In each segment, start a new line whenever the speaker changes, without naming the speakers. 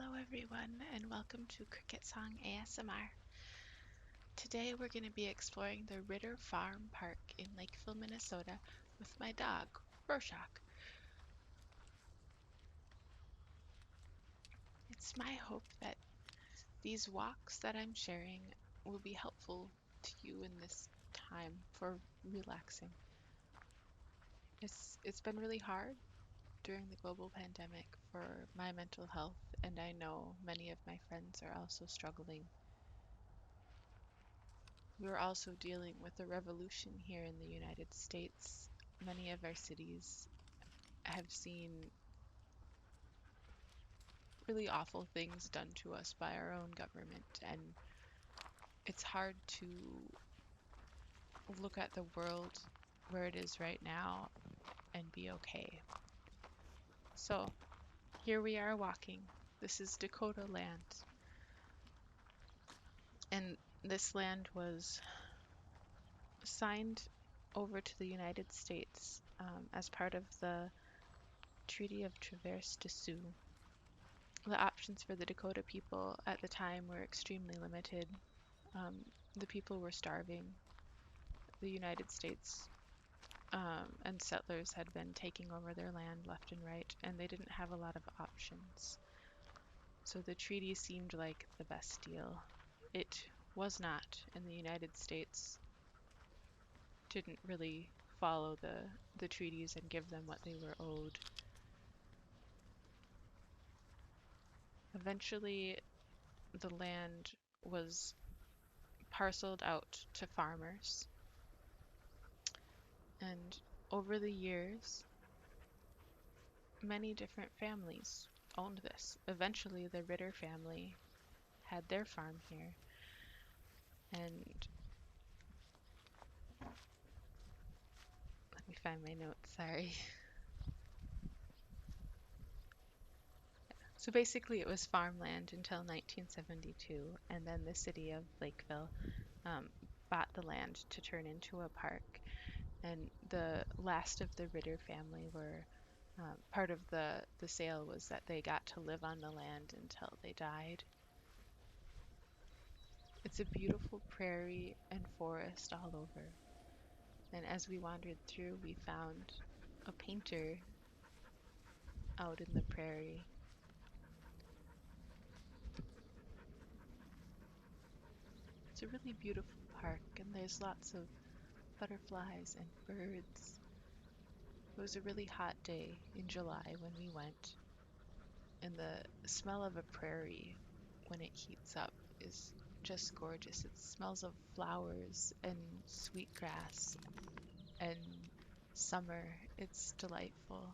Hello everyone and welcome to Cricket Song ASMR. Today we're going to be exploring the Ritter Farm Park in Lakeville, Minnesota with my dog, Rorschach. It's my hope that these walks that I'm sharing will be helpful to you in this time for relaxing. It's been really hard during the global pandemic for my mental health, and I know many of my friends are also struggling. We're also dealing with a revolution here in the United States. Many of our cities have seen really awful things done to us by our own government, and it's hard to look at the world where it is right now and be okay. So, here we are walking. This is Dakota land, and this land was signed over to the United States as part of the Treaty of Traverse des Sioux. The options for the Dakota people at the time were extremely limited. Um, the people were starving. The United States and settlers had been taking over their land left and right, and they didn't have a lot of options. So the treaty seemed like the best deal. It was not, and the United States didn't really follow the treaties and give them what they were owed. Eventually, the land was parceled out to farmers, and over the years, many different families owned this. Eventually, the Ritter family had their farm here, and let me find my notes, sorry. So basically, it was farmland until 1972, and then the city of Lakeville um, bought the land to turn into a park. And the last of the Ritter family were part of the sale was that they got to live on the land until they died. It's a beautiful prairie and forest all over. And as we wandered through, we found a painter out in the prairie. It's a really beautiful park, and there's lots of butterflies and birds. It was a really hot day in July when we went, and the smell of a prairie when it heats up is just gorgeous. It smells of flowers and sweet grass and summer. It's delightful.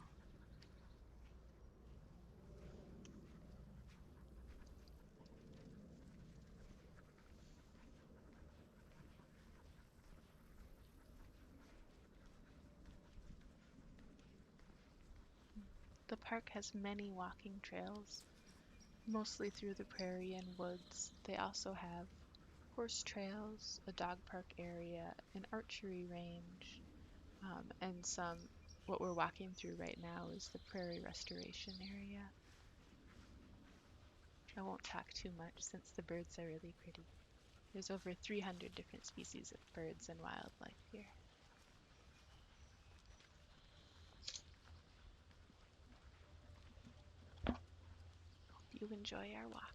The park has many walking trails, mostly through the prairie and woods. They also have horse trails, a dog park area, an archery range, and what we're walking through right now is the prairie restoration area. I won't talk too much since the birds are really pretty. There's over 300 different species of birds and wildlife here. Hope you enjoy our walk.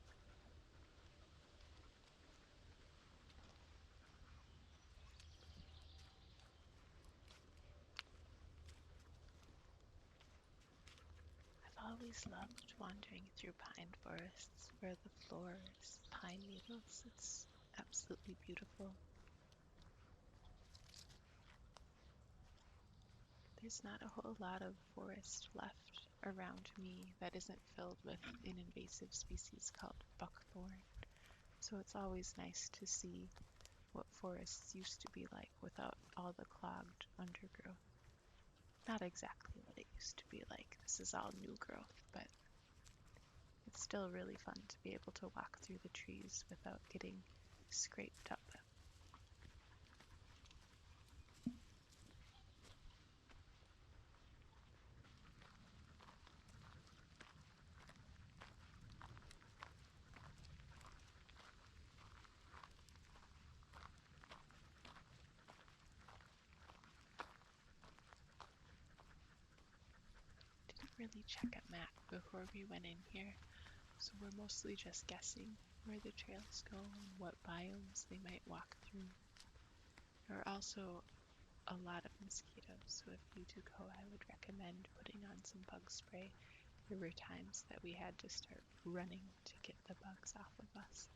I've always loved wandering through pine forests where the floor is pine needles. It's absolutely beautiful. There's not a whole lot of forest left around me that isn't filled with an invasive species called buckthorn. So it's always nice to see what forests used to be like without all the clogged undergrowth. Not exactly what it used to be like. This is all new growth, but it's still really fun to be able to walk through the trees without getting scraped up. really check a map before we went in here, so we're mostly just guessing where the trails go and what biomes they might walk through. There are also a lot of mosquitoes, so if you do go, I would recommend putting on some bug spray. There were times that we had to start running to get the bugs off of us.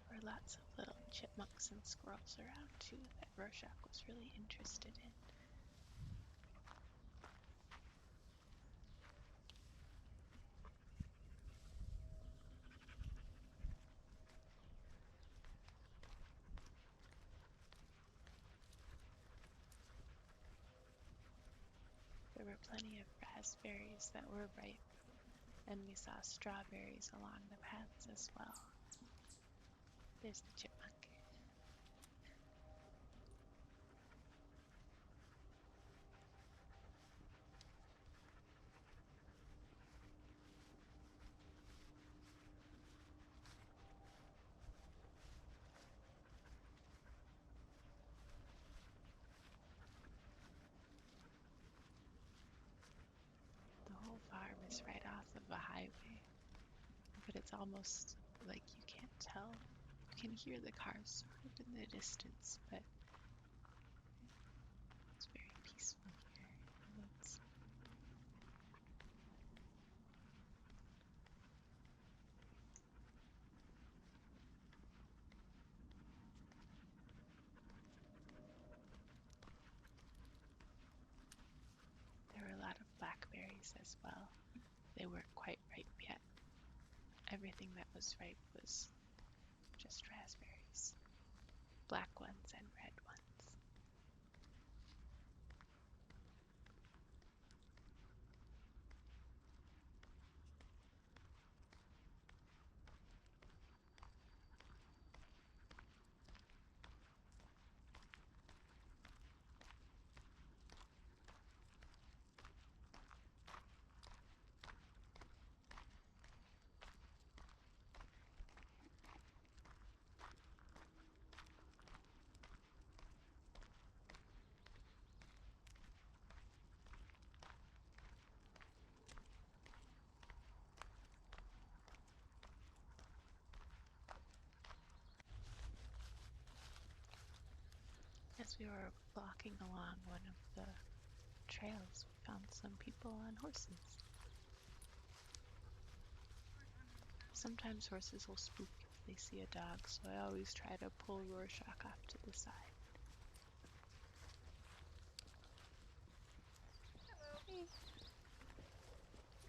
There were lots of little chipmunks and squirrels around too that Rorschach was really interested in. There were plenty of raspberries that were ripe, and we saw strawberries along the paths as well. There's the chipmunk. The whole farm is right off of a highway, but it's almost like you can't tell. You can hear the cars sort of in the distance, but it's very peaceful here in the woods. There were a lot of blackberries as well. They weren't quite ripe yet. Everything that was ripe was just raspberries, black ones and red ones. As we were walking along one of the trails, we found some people on horses. Sometimes horses will spook if they see a dog, so I always try to pull Rorschach off to the side.
Hey.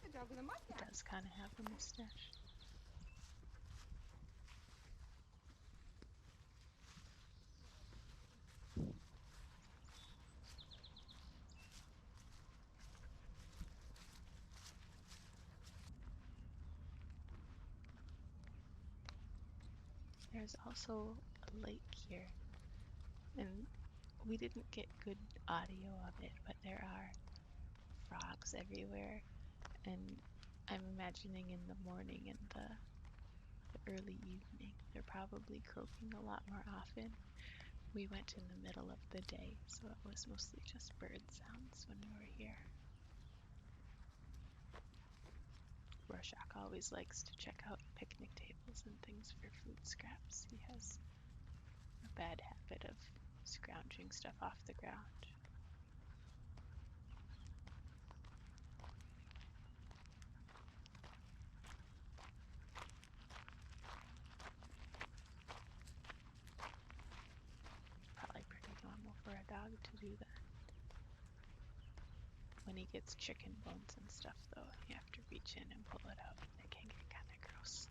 Good dog with a
He
mustache.
does kind of have a mustache. There's also a lake here, and we didn't get good audio of it, but there are frogs everywhere, and I'm imagining in the morning and the early evening, they're probably croaking a lot more often. We went in the middle of the day, so it was mostly just bird sounds when we were here. Rorschach always likes to check out picnic tables and things for food scraps. He has a bad habit of scrounging stuff off the ground. Probably pretty normal for a dog to do that. When he gets chicken bones and stuff, though, you have to reach in and pull it out. It can get kind of gross.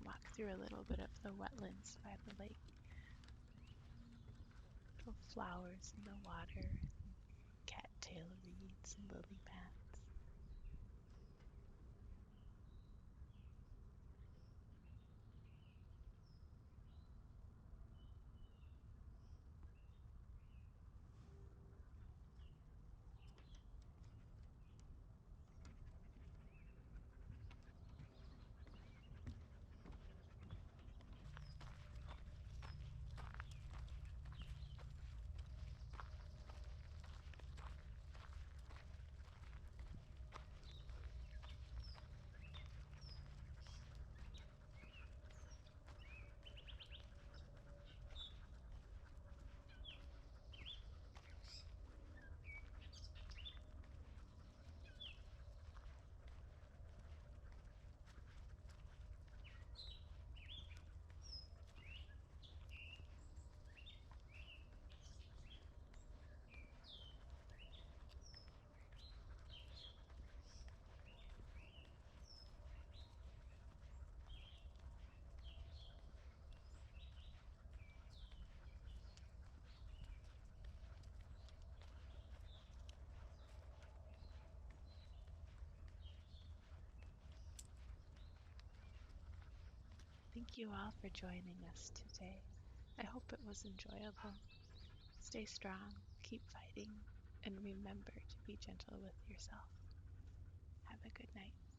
walk through a little bit of the wetlands by the lake. Little flowers in the water, cattail reeds and lily pads. Thank you all for joining us today. I hope it was enjoyable. Stay strong, keep fighting, and remember to be gentle with yourself. Have a good night.